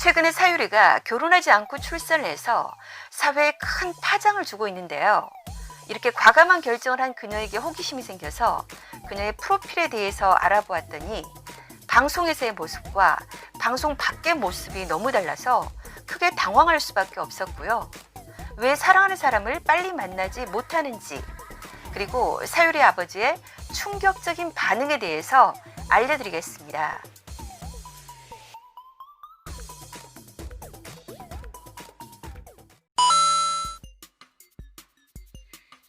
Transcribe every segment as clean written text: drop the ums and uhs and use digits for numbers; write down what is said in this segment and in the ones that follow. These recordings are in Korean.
최근에 사유리가 결혼하지 않고 출산을 해서 사회에 큰 파장을 주고 있는데요. 이렇게 과감한 결정을 한 그녀에게 호기심이 생겨서 그녀의 프로필에 대해서 알아보았더니 방송에서의 모습과 방송 밖의 모습이 너무 달라서 크게 당황할 수밖에 없었고요. 왜 사랑하는 사람을 빨리 만나지 못하는지, 그리고 사유리 아버지의 충격적인 반응에 대해서 알려드리겠습니다.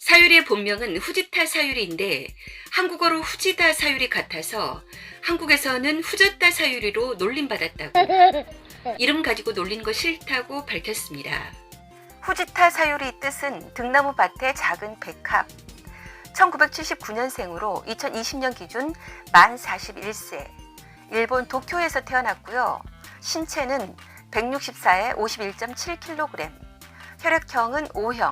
사유리의 본명은 후지타 사유리인데 한국어로 후지다 사유리 같아서 한국에서는 후졌다 사유리로 놀림받았다고, 이름 가지고 놀린 거 싫다고 밝혔습니다. 후지타 사유리 뜻은 등나무 밭의 작은 백합. 1979년생으로 2020년 기준 만 41세. 일본 도쿄에서 태어났고요. 신체는 164에 51.7kg. 혈액형은 O형.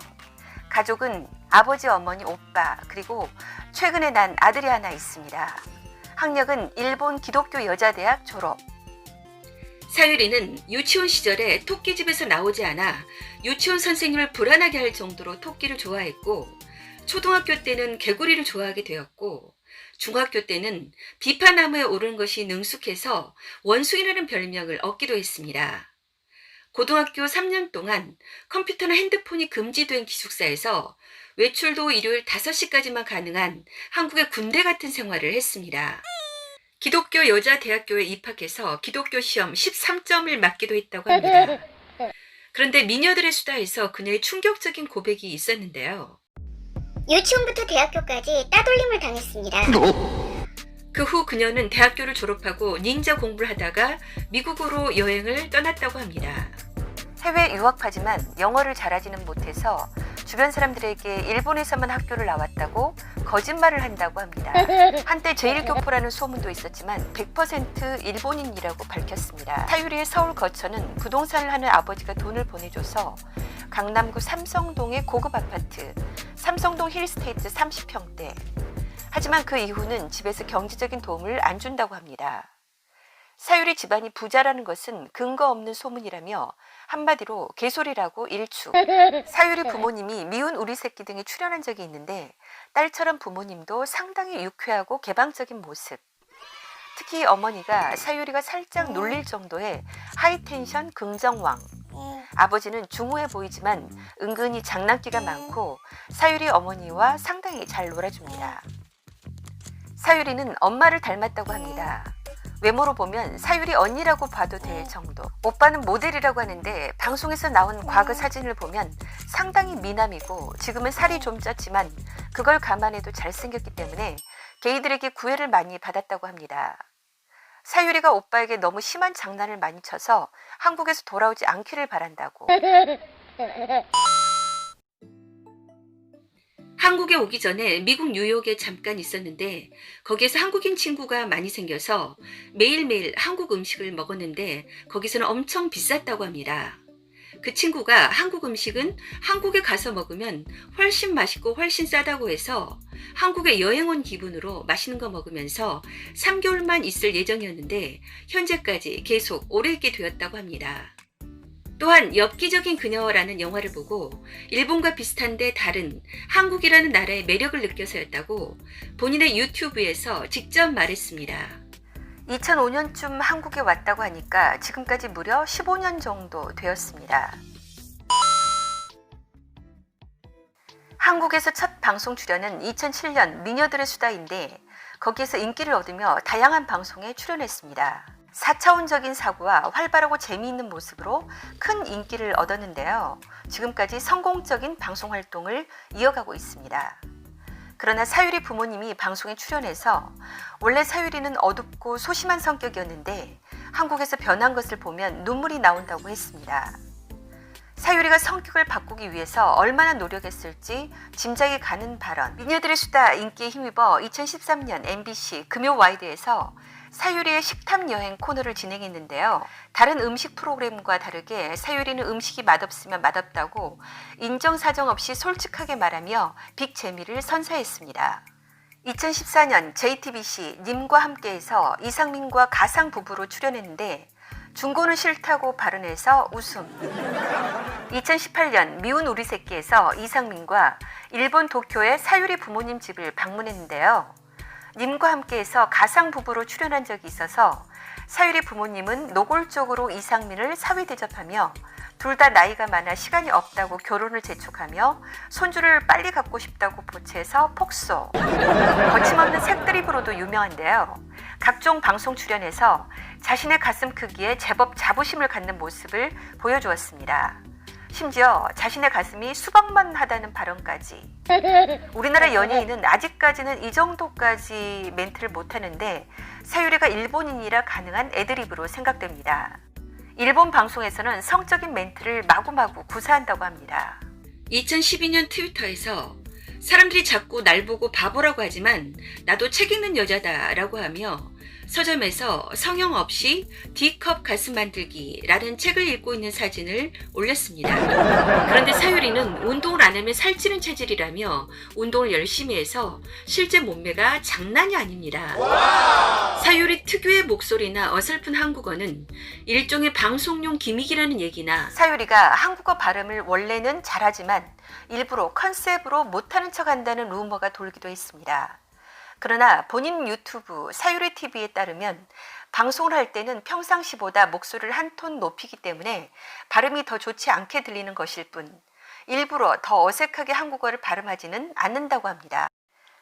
가족은 아버지, 어머니, 오빠, 그리고 최근에 난 아들이 하나 있습니다. 학력은 일본 기독교 여자대학 졸업. 사유리는 유치원 시절에 토끼집에서 나오지 않아 유치원 선생님을 불안하게 할 정도로 토끼를 좋아했고, 초등학교 때는 개구리를 좋아하게 되었고, 중학교 때는 비파나무에 오르는 것이 능숙해서 원숭이라는 별명을 얻기도 했습니다. 고등학교 3년 동안 컴퓨터나 핸드폰이 금지된 기숙사에서 외출도 일요일 5시까지만 가능한 한국의 군대 같은 생활을 했습니다. 기독교 여자대학교에 입학해서 기독교 시험 13점을 맞기도 했다고 합니다. 그런데 미녀들의 수다에서 그녀의 충격적인 고백이 있었는데요. 유치원부터 대학교까지 따돌림을 당했습니다. 그 후 그녀는 대학교를 졸업하고 닌자 공부를 하다가 미국으로 여행을 떠났다고 합니다. 해외 유학파지만 영어를 잘하지는 못해서 주변 사람들에게 일본에서만 학교를 나왔다고 거짓말을 한다고 합니다. 한때 제1교포라는 소문도 있었지만 100% 일본인이라고 밝혔습니다. 사유리의 서울 거처는 부동산을 하는 아버지가 돈을 보내줘서 강남구 삼성동의 고급 아파트 삼성동 힐스테이트 30평대. 하지만 그 이후는 집에서 경제적인 도움을 안 준다고 합니다. 사유리 집안이 부자라는 것은 근거 없는 소문이라며 한마디로 개소리라고 일축. 사유리 부모님이 미운 우리 새끼 등에 출연한 적이 있는데 딸처럼 부모님도 상당히 유쾌하고 개방적인 모습. 특히 어머니가 사유리가 살짝 놀릴 정도의 하이텐션 긍정왕. 아버지는 중후해 보이지만 은근히 장난기가 많고 사유리 어머니와 상당히 잘 놀아줍니다. 사유리는 엄마를 닮았다고 합니다. 외모로 보면 사유리 언니라고 봐도 될 정도. 오빠는 모델이라고 하는데 방송에서 나온 과거 사진을 보면 상당히 미남이고 지금은 살이 좀 쪘지만 그걸 감안해도 잘생겼기 때문에 게이들에게 구애를 많이 받았다고 합니다. 사유리가 오빠에게 너무 심한 장난을 많이 쳐서 한국에서 돌아오지 않기를 바란다고. 한국에 오기 전에 미국 뉴욕에 잠깐 있었는데 거기에서 한국인 친구가 많이 생겨서 매일매일 한국 음식을 먹었는데 거기서는 엄청 비쌌다고 합니다. 그 친구가 한국 음식은 한국에 가서 먹으면 훨씬 맛있고 훨씬 싸다고 해서 한국에 여행 온 기분으로 맛있는 거 먹으면서 3개월만 있을 예정이었는데 현재까지 계속 오래 있게 되었다고 합니다. 또한 엽기적인 그녀라는 영화를 보고 일본과 비슷한데 다른 한국이라는 나라의 매력을 느껴서였다고 본인의 유튜브에서 직접 말했습니다. 2005년쯤 한국에 왔다고 하니까 지금까지 무려 15년 정도 되었습니다. 한국에서 첫 방송 출연은 2007년 미녀들의 수다인데 거기에서 인기를 얻으며 다양한 방송에 출연했습니다. 4차원적인 사고와 활발하고 재미있는 모습으로 큰 인기를 얻었는데요. 지금까지 성공적인 방송 활동을 이어가고 있습니다. 그러나 사유리 부모님이 방송에 출연해서 원래 사유리는 어둡고 소심한 성격이었는데 한국에서 변한 것을 보면 눈물이 나온다고 했습니다. 사유리가 성격을 바꾸기 위해서 얼마나 노력했을지 짐작이 가는 발언. 미녀들의 수다 인기에 힘입어 2013년 MBC 금요와이드에서 사유리의 식탐 여행 코너를 진행했는데요. 다른 음식 프로그램과 다르게 사유리는 음식이 맛없으면 맛없다고 인정사정 없이 솔직하게 말하며 빅 재미를 선사했습니다. 2014년 JTBC 님과 함께해서 이상민과 가상 부부로 출연했는데 중고는 싫다고 발언해서 웃음. 2018년 미운 우리 새끼에서 이상민과 일본 도쿄의 사유리 부모님 집을 방문했는데요. 님과 함께해서 가상 부부로 출연한 적이 있어서 사유리 부모님은 노골적으로 이상민을 사위 대접하며 둘 다 나이가 많아 시간이 없다고 결혼을 재촉하며 손주를 빨리 갖고 싶다고 보채서 폭소. 거침없는 색드립으로도 유명한데요. 각종 방송 출연에서 자신의 가슴 크기에 제법 자부심을 갖는 모습을 보여주었습니다. 심지어 자신의 가슴이 수박만 하다는 발언까지. 우리나라 연예인은 아직까지는 이 정도까지 멘트를 못하는데 사유리가 일본인이라 가능한 애드립으로 생각됩니다. 일본 방송에서는 성적인 멘트를 마구마구 구사한다고 합니다. 2012년 트위터에서 사람들이 자꾸 날 보고 바보라고 하지만 나도 책 읽는 여자다라고 하며 서점에서 성형 없이 D컵 가슴 만들기라는 책을 읽고 있는 사진을 올렸습니다. 그런데 사유리는 운동을 안 하면 살찌는 체질이라며 운동을 열심히 해서 실제 몸매가 장난이 아닙니다. 사유리 특유의 목소리나 어설픈 한국어는 일종의 방송용 기믹이라는 얘기나 사유리가 한국어 발음을 원래는 잘하지만 일부러 컨셉으로 못하는 척한다는 루머가 돌기도 했습니다. 그러나 본인 유튜브 사유리 TV에 따르면 방송을 할 때는 평상시보다 목소리를 한 톤 높이기 때문에 발음이 더 좋지 않게 들리는 것일 뿐 일부러 더 어색하게 한국어를 발음하지는 않는다고 합니다.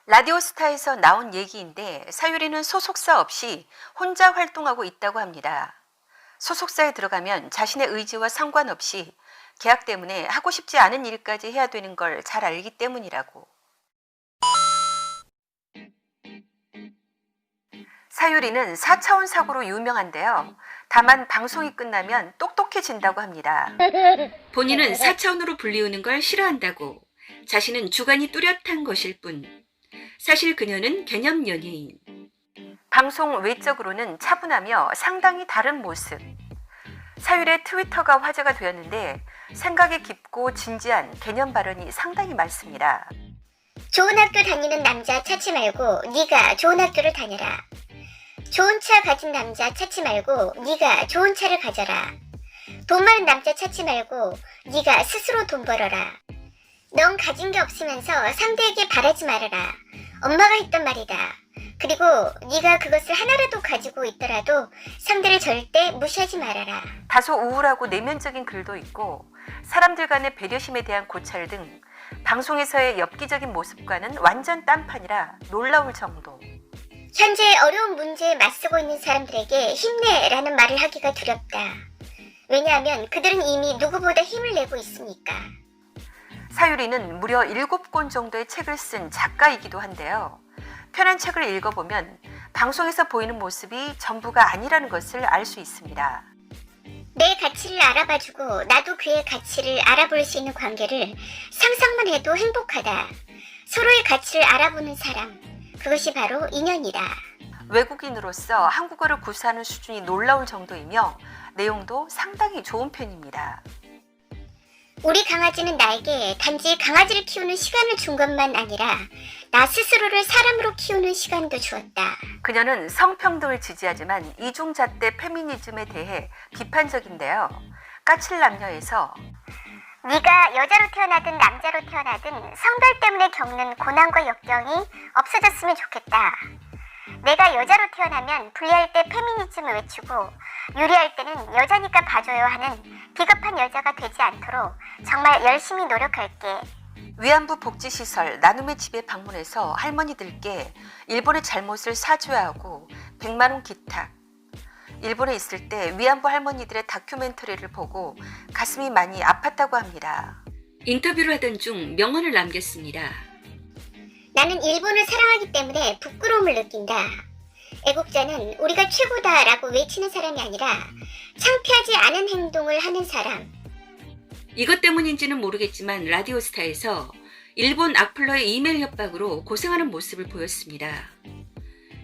라디오스타에서 나온 얘기인데 사유리는 소속사 없이 혼자 활동하고 있다고 합니다. 소속사에 들어가면 자신의 의지와 상관없이 계약 때문에 하고 싶지 않은 일까지 해야 되는 걸 잘 알기 때문이라고. 사유리는 4차원 사고로 유명한데요. 다만 방송이 끝나면 똑똑해진다고 합니다. 본인은 4차원으로 불리우는 걸 싫어한다고. 자신은 주관이 뚜렷한 것일 뿐. 사실 그녀는 개념 연예인. 방송 외적으로는 차분하며 상당히 다른 모습. 사유리의 트위터가 화제가 되었는데 생각이 깊고 진지한 개념 발언이 상당히 많습니다. 좋은 학교 다니는 남자 찾지 말고 네가 좋은 학교를 다녀라. 좋은 차 가진 남자 찾지 말고 네가 좋은 차를 가져라. 돈 많은 남자 찾지 말고 네가 스스로 돈 벌어라. 넌 가진 게 없으면서 상대에게 바라지 말아라. 엄마가 했던 말이다. 그리고 네가 그것을 하나라도 가지고 있더라도 상대를 절대 무시하지 말아라. 다소 우울하고 내면적인 글도 있고 사람들 간의 배려심에 대한 고찰 등 방송에서의 엽기적인 모습과는 완전 딴판이라 놀라울 정도. 현재 어려운 문제에 맞서고 있는 사람들에게 힘내라는 말을 하기가 두렵다. 왜냐하면 그들은 이미 누구보다 힘을 내고 있으니까. 사유리는 무려 7권 정도의 책을 쓴 작가이기도 한데요. 편한 책을 읽어보면 방송에서 보이는 모습이 전부가 아니라는 것을 알 수 있습니다. 내 가치를 알아봐주고 나도 그의 가치를 알아볼 수 있는 관계를 상상만 해도 행복하다. 서로의 가치를 알아보는 사람, 그것이 바로 인연이다. 외국인으로서 한국어를 구사하는 수준이 놀라울 정도이며 내용도 상당히 좋은 편입니다. 우리 강아지는 나에게 단지 강아지를 키우는 시간을 준 것만 아니라 나 스스로를 사람으로 키우는 시간도 주었다. 그녀는 성평등을 지지하지만 이중잣대 페미니즘에 대해 비판적인데요. 까칠 남녀에서 네가 여자로 태어나든 남자로 태어나든 성별 때문에 겪는 고난과 역경이 없어졌으면 좋겠다. 내가 여자로 태어나면 불리할 때 페미니즘을 외치고 유리할 때는 여자니까 봐줘요 하는 비겁한 여자가 되지 않도록 정말 열심히 노력할게. 위안부 복지시설 나눔의 집에 방문해서 할머니들께 일본의 잘못을 사죄해야 하고 100만 원 기탁. 일본에 있을 때 위안부 할머니들의 다큐멘터리를 보고 가슴이 많이 아팠다고 합니다. 인터뷰를 하던 중 명언을 남겼습니다. 나는 일본을 사랑하기 때문에 부끄러움을 느낀다. 애국자는 우리가 최고다라고 외치는 사람이 아니라 창피하지 않은 행동을 하는 사람. 이것 때문인지는 모르겠지만 라디오스타에서 일본 악플러의 이메일 협박으로 고생하는 모습을 보였습니다.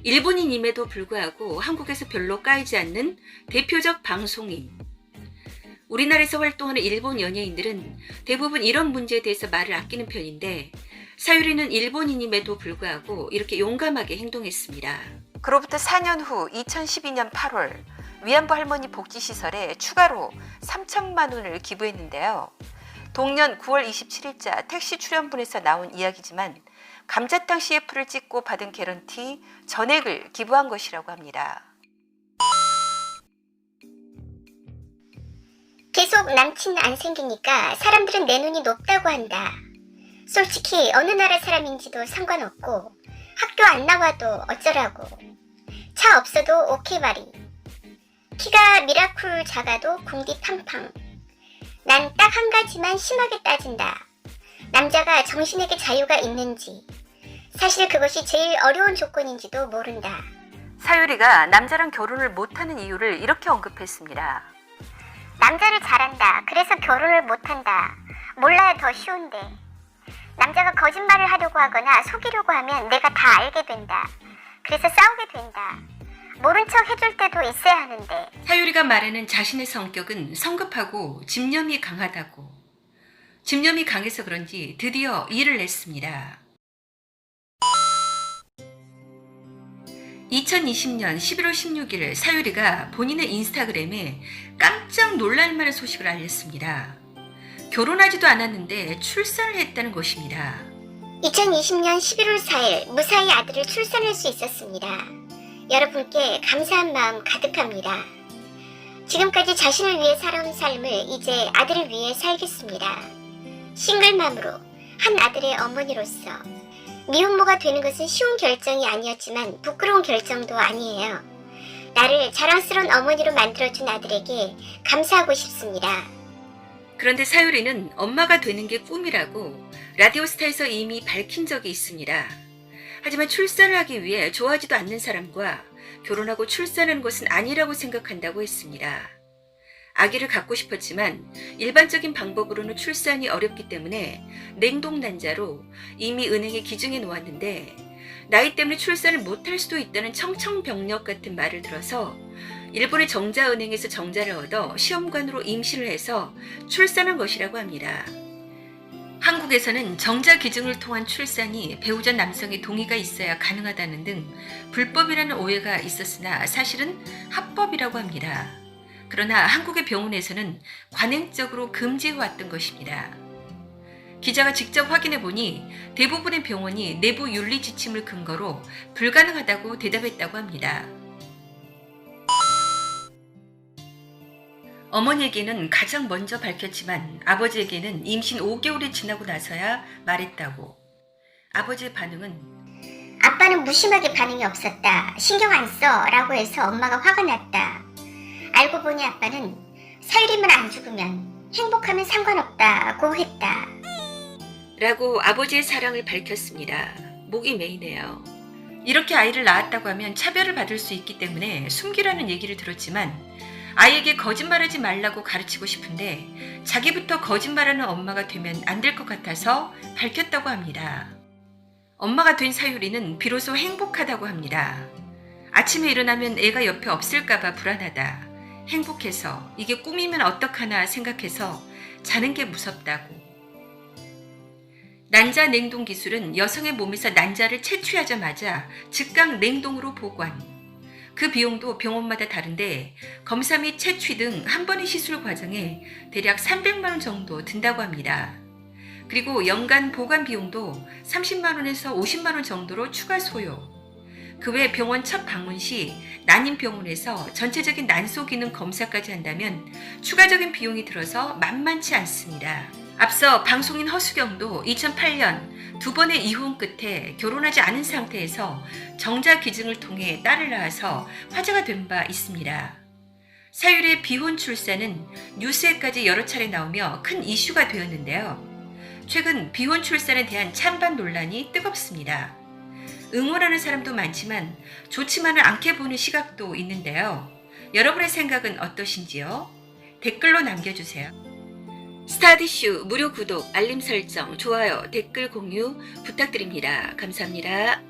일본인임에도 불구하고 한국에서 별로 까이지 않는 대표적 방송인. 우리나라에서 활동하는 일본 연예인들은 대부분 이런 문제에 대해서 말을 아끼는 편인데 사유리는 일본인임에도 불구하고 이렇게 용감하게 행동했습니다. 그로부터 4년 후 2012년 8월 위안부 할머니 복지시설에 추가로 3천만 원을 기부했는데요. 동년 9월 27일자 택시 출연분에서 나온 이야기지만 감자탕 CF를 찍고 받은 개런티 전액을 기부한 것이라고 합니다. 계속 남친 안 생기니까 사람들은 내 눈이 높다고 한다. 솔직히 어느 나라 사람인지도 상관없고 학교 안 나와도 어쩌라고. 차 없어도 오케이 바리. 키가 미라클 작아도 궁디 팡팡. 난 딱 한 가지만 심하게 따진다. 남자가 정신에게 자유가 있는지. 사실 그것이 제일 어려운 조건인지도 모른다. 사유리가 남자랑 결혼을 못하는 이유를 이렇게 언급했습니다. 남자를 잘한다. 그래서 결혼을 못한다. 몰라야 더 쉬운데. 남자가 거짓말을 하려고 하거나 속이려고 하면 내가 다 알게 된다. 그래서 싸우게 된다. 모른 척 해줄 때도 있어야 하는데. 사유리가 말하는 자신의 성격은 성급하고 집념이 강하다고. 집념이 강해서 그런지 드디어 일을 냈습니다. 2020년 11월 16일 사유리가 본인의 인스타그램에 깜짝 놀랄만한 소식을 알렸습니다. 결혼하지도 않았는데 출산을 했다는 것입니다. 2020년 11월 4일 무사히 아들을 출산할 수 있었습니다. 여러분께 감사한 마음 가득합니다. 지금까지 자신을 위해 살아온 삶을 이제 아들을 위해 살겠습니다. 싱글맘으로 한 아들의 어머니로서 미혼모가 되는 것은 쉬운 결정이 아니었지만 부끄러운 결정도 아니에요. 나를 자랑스러운 어머니로 만들어준 아들에게 감사하고 싶습니다. 그런데 사유리는 엄마가 되는 게 꿈이라고 라디오스타에서 이미 밝힌 적이 있습니다. 하지만 출산을 하기 위해 좋아하지도 않는 사람과 결혼하고 출산하는 것은 아니라고 생각한다고 했습니다. 아기를 갖고 싶었지만 일반적인 방법으로는 출산이 어렵기 때문에 냉동난자로 이미 은행에 기증해 놓았는데 나이 때문에 출산을 못할 수도 있다는 청천벽력 같은 말을 들어서 일본의 정자은행에서 정자를 얻어 시험관으로 임신을 해서 출산한 것이라고 합니다. 한국에서는 정자 기증을 통한 출산이 배우자 남성의 동의가 있어야 가능하다는 등 불법이라는 오해가 있었으나 사실은 합법이라고 합니다. 그러나 한국의 병원에서는 관행적으로 금지해왔던 것입니다. 기자가 직접 확인해 보니 대부분의 병원이 내부 윤리 지침을 근거로 불가능하다고 대답했다고 합니다. 어머니에게는 가장 먼저 밝혔지만 아버지에게는 임신 5개월이 지나고 나서야 말했다고. 아버지의 반응은 아빠는 무심하게 반응이 없었다. 신경 안 써 라고 해서 엄마가 화가 났다. 알고 보니 아빠는 사유리만 안 죽으면 행복하면 상관없다고 했다. 라고 아버지의 사랑을 밝혔습니다. 목이 메이네요. 이렇게 아이를 낳았다고 하면 차별을 받을 수 있기 때문에 숨기라는 얘기를 들었지만 아이에게 거짓말하지 말라고 가르치고 싶은데 자기부터 거짓말하는 엄마가 되면 안 될 것 같아서 밝혔다고 합니다. 엄마가 된 사유리는 비로소 행복하다고 합니다. 아침에 일어나면 애가 옆에 없을까봐 불안하다. 행복해서 이게 꿈이면 어떡하나 생각해서 자는 게 무섭다고. 난자 냉동 기술은 여성의 몸에서 난자를 채취하자마자 즉각 냉동으로 보관. 그 비용도 병원마다 다른데 검사 및 채취 등 한 번의 시술 과정에 대략 300만 원 정도 든다고 합니다. 그리고 연간 보관 비용도 30만 원에서 50만 원 정도로 추가 소요. 그 외 병원 첫 방문 시 난임병원에서 전체적인 난소 기능 검사까지 한다면 추가적인 비용이 들어서 만만치 않습니다. 앞서 방송인 허수경도 2008년 2번의 이혼 끝에 결혼하지 않은 상태에서 정자 기증을 통해 딸을 낳아서 화제가 된 바 있습니다. 사유리의 비혼 출산은 뉴스에까지 여러 차례 나오며 큰 이슈가 되었는데요. 최근 비혼 출산에 대한 찬반 논란이 뜨겁습니다. 응원하는 사람도 많지만 좋지만은 않게 보는 시각도 있는데요. 여러분의 생각은 어떠신지요? 댓글로 남겨주세요. 스타디슈 무료 구독, 알림 설정, 좋아요, 댓글 공유 부탁드립니다. 감사합니다.